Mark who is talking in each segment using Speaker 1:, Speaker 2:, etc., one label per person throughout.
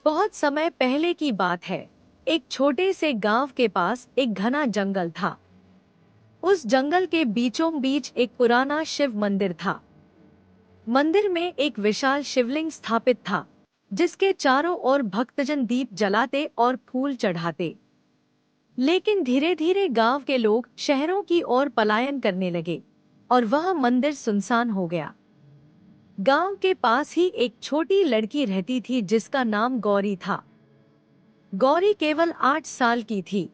Speaker 1: बहुत समय पहले की बात है। एक छोटे से गांव के पास एक घना जंगल था। उस जंगल के बीचों बीच एक पुराना शिव मंदिर था। मंदिर में एक विशाल शिवलिंग स्थापित था, जिसके चारों ओर भक्तजन दीप जलाते और फूल चढ़ाते। लेकिन धीरे धीरे गांव के लोग शहरों की ओर पलायन करने लगे और वह मंदिर सुनसान हो गया। गांव के पास ही एक छोटी लड़की रहती थी जिसका नाम गौरी था। गौरी केवल 8 साल की थी,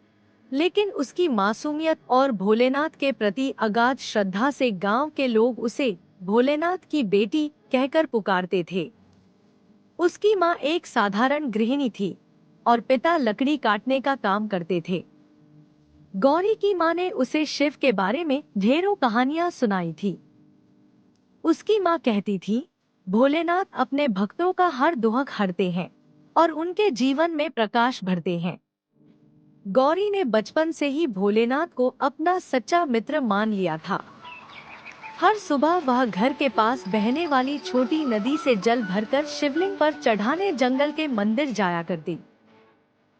Speaker 1: लेकिन उसकी मासूमियत और भोलेनाथ के प्रति अगाध श्रद्धा से गांव के लोग उसे भोलेनाथ की बेटी कहकर पुकारते थे। उसकी माँ एक साधारण गृहिणी थी और पिता लकड़ी काटने का काम करते थे। गौरी की माँ ने उसे शिव के बारे में ढेरों कहानियां सुनाई थी। उसकी माँ कहती थी, भोलेनाथ अपने भक्तों का हर दुख हरते हैं और उनके जीवन में प्रकाश भरते हैं। गौरी ने बचपन से ही भोलेनाथ को अपना सच्चा मित्र मान लिया था। हर सुबह वह घर के पास बहने वाली छोटी नदी से जल भरकर शिवलिंग पर चढ़ाने जंगल के मंदिर जाया करती।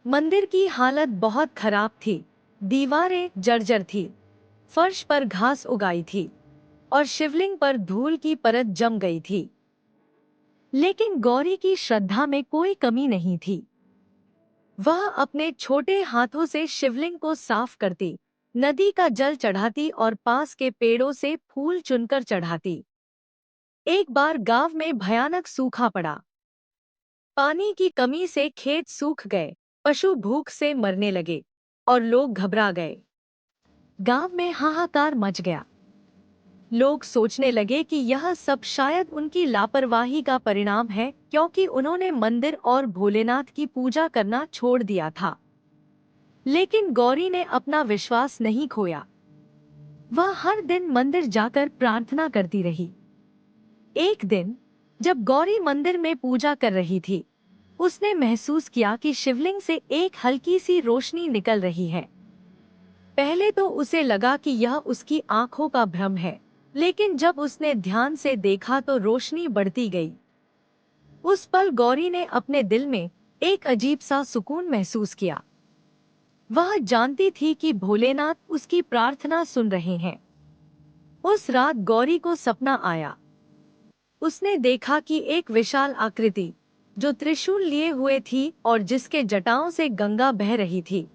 Speaker 1: मंदिर की हालत बहुत खराब थी। दीवारें जर्जर थी, फर्श पर घास उगाई थी और शिवलिंग पर धूल की परत जम गई थी। लेकिन गौरी की श्रद्धा में कोई कमी नहीं थी। वह अपने छोटे हाथों से शिवलिंग को साफ करती, नदी का जल चढ़ाती और पास के पेड़ों से फूल चुनकर चढ़ाती। एक बार गांव में भयानक सूखा पड़ा। पानी की कमी से खेत सूख गए, पशु भूख से मरने लगे और लोग घबरा गए। गांव में हाहाकार मच गया। लोग सोचने लगे कि यह सब शायद उनकी लापरवाही का परिणाम है, क्योंकि उन्होंने मंदिर और भोलेनाथ की पूजा करना छोड़ दिया था। लेकिन गौरी ने अपना विश्वास नहीं खोया। वह हर दिन मंदिर जाकर प्रार्थना करती रही। एक दिन जब गौरी मंदिर में पूजा कर रही थी, उसने महसूस किया कि शिवलिंग से एक हल्की सी रोशनी निकल रही है। पहले तो उसे लगा कि यह उसकी आंखों का भ्रम है, लेकिन जब उसने ध्यान से देखा तो रोशनी बढ़ती गई। उस पल गौरी ने अपने दिल में एक अजीब सा सुकून महसूस किया। वह जानती थी कि भोलेनाथ उसकी प्रार्थना सुन रहे हैं। उस रात गौरी को सपना आया। उसने देखा कि एक विशाल आकृति, जो त्रिशूल लिए हुए थी और जिसके जटाओं से गंगा बह रही थी,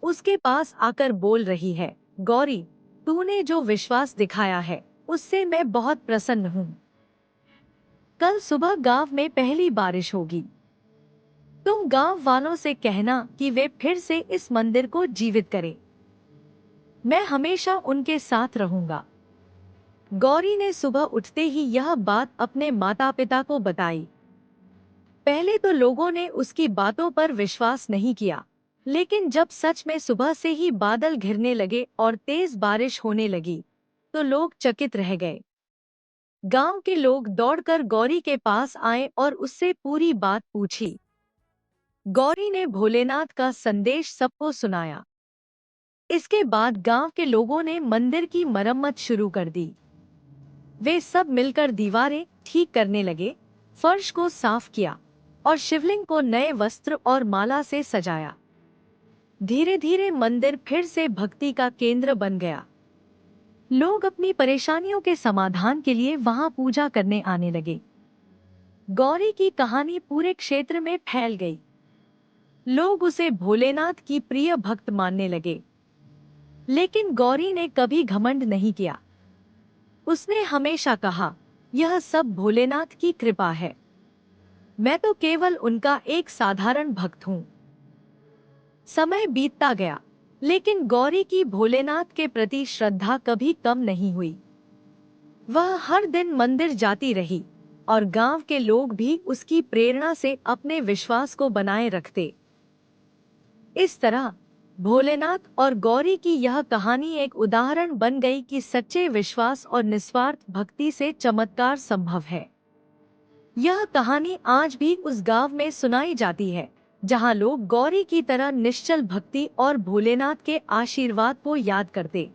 Speaker 1: उसके पास आकर बोल रही है, गौरी, तूने जो विश्वास दिखाया है, उससे मैं बहुत प्रसन्न हूँ। कल सुबह गांव में पहली बारिश होगी। तुम गांव वालों से कहना कि वे फिर से इस मंदिर को जीवित करें। मैं हमेशा उनके साथ रहूंगा। गौरी ने सुबह उठते ही यह बात अपने माता पिता को बताई। पहले तो लोगों ने उसकी बातों पर विश्वास नहीं किया, लेकिन जब सच में सुबह से ही बादल घिरने लगे और तेज बारिश होने लगी, तो लोग चकित रह गए। गांव के लोग दौड़कर गौरी के पास आए और उससे पूरी बात पूछी। गौरी ने भोलेनाथ का संदेश सबको सुनाया। इसके बाद गांव के लोगों ने मंदिर की मरम्मत शुरू कर दी। वे सब मिलकर दीवारें ठीक करने लगे, फर्श को साफ किया और शिवलिंग को नए वस्त्र और माला से सजाया। धीरे धीरे मंदिर फिर से भक्ति का केंद्र बन गया। लोग अपनी परेशानियों के समाधान के लिए वहां पूजा करने आने लगे। गौरी की कहानी पूरे क्षेत्र में फैल गई। लोग उसे भोलेनाथ की प्रिय भक्त मानने लगे। लेकिन गौरी ने कभी घमंड नहीं किया। उसने हमेशा कहा, यह सब भोलेनाथ की कृपा है। मैं तो केवल उनका एक साधारण भक्त हूँ। समय बीतता गया, लेकिन गौरी की भोलेनाथ के प्रति श्रद्धा कभी कम नहीं हुई। वह हर दिन मंदिर जाती रही और गांव के लोग भी उसकी प्रेरणा से अपने विश्वास को बनाए रखते। इस तरह भोलेनाथ और गौरी की यह कहानी एक उदाहरण बन गई कि सच्चे विश्वास और निस्वार्थ भक्ति से चमत्कार संभव है। यह कहानी आज भी उस गांव में सुनाई जाती है, जहां लोग गौरी की तरह निश्चल भक्ति और भोलेनाथ के आशीर्वाद को याद करते